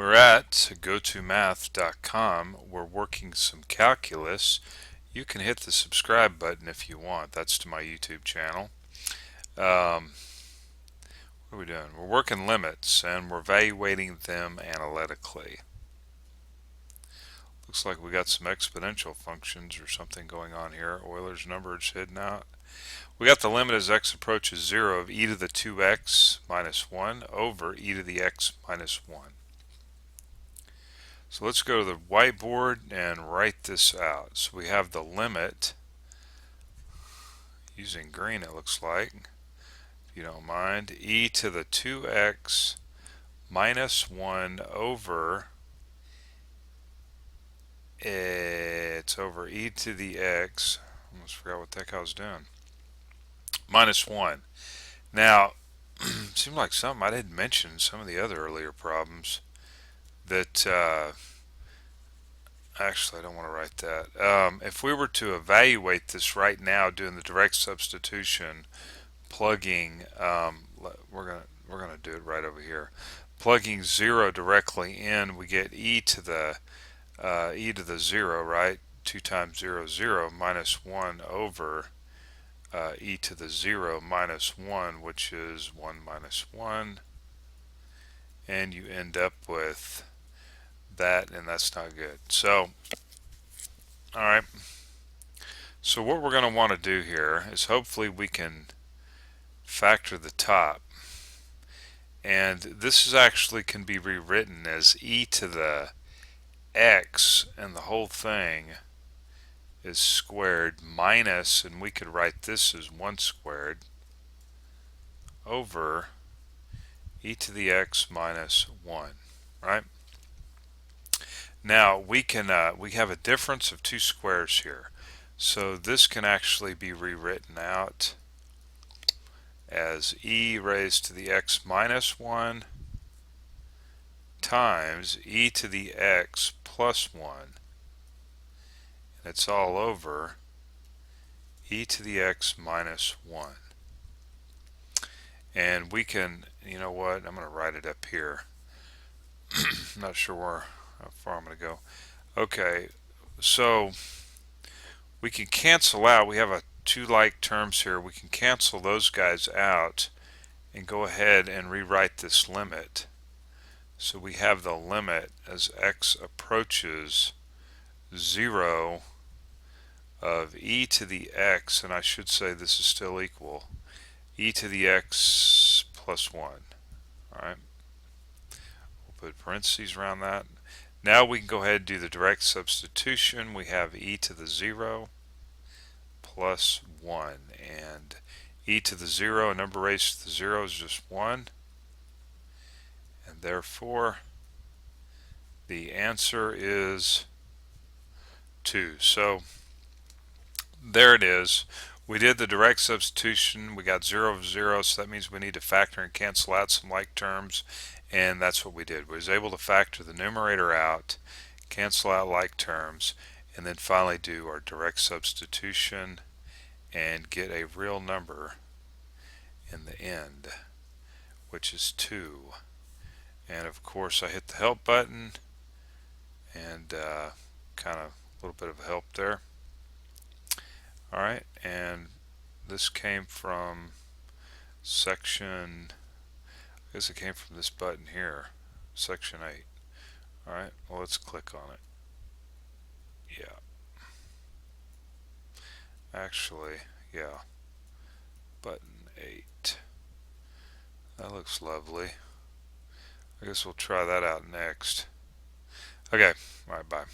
We're at gotomath.com. We're working some calculus. You can hit the subscribe button if you want. That's to my YouTube channel. What are we doing? We're working limits and we're evaluating them analytically. Looks like we got some exponential functions or something going on here. Euler's number is hidden out. We got the limit as x approaches 0 of e to the 2x minus 1 over e to the x minus 1. So let's go to the whiteboard and write this out. So we have the limit, using green it looks like, if you don't mind, e to the 2x minus 1 over, it's over e to the x, almost forgot what the heck I was doing, minus 1. Now, it seemed like something I didn't mention in some of the other earlier problems that, actually I don't want to write that. If we were to evaluate this right now doing the direct substitution, plugging, we're gonna do it right over here. Plugging 0 directly in, we get e to the 0, right? 2 times 0 is 0, minus 1 over e to the 0 minus 1, which is 1 minus 1, and you end up with that, and that's not good. So, alright, so what we're going to want to do here is hopefully we can factor the top, and this is actually can be rewritten as e to the x, and the whole thing is squared minus, and we could write this as 1 squared over e to the x minus 1, right? Now we have a difference of 2 squares here, so this can actually be rewritten out as e raised to the x minus 1 times e to the x plus 1, and it's all over e to the x minus 1. And we can, you know what, I'm going to write it up here. I'm not sure how far I'm going to go. Okay, so we can cancel out, we have two like terms here, we can cancel those guys out and go ahead and rewrite this limit. So we have the limit as x approaches 0 of e to the x, and I should say this is still equal, e to the x plus 1. Alright, we'll put parentheses around that. Now we can go ahead and do the direct substitution. We have e to the 0 plus 1, and e to the 0, a number raised to the 0 is just 1, and therefore the answer is 2. So there it is. We did the direct substitution. We got 0 of 0, so that means we need to factor and cancel out some like terms, and that's what we did. We was able to factor the numerator out, cancel out like terms, and then finally do our direct substitution and get a real number in the end, which is 2. And of course I hit the help button, and kind of a little bit of help there. Alright, and this came from section, I guess it came from this button here, section 8. Alright, well, let's click on it. Yeah. Actually, yeah. Button 8. That looks lovely. I guess we'll try that out next. Okay, alright, bye.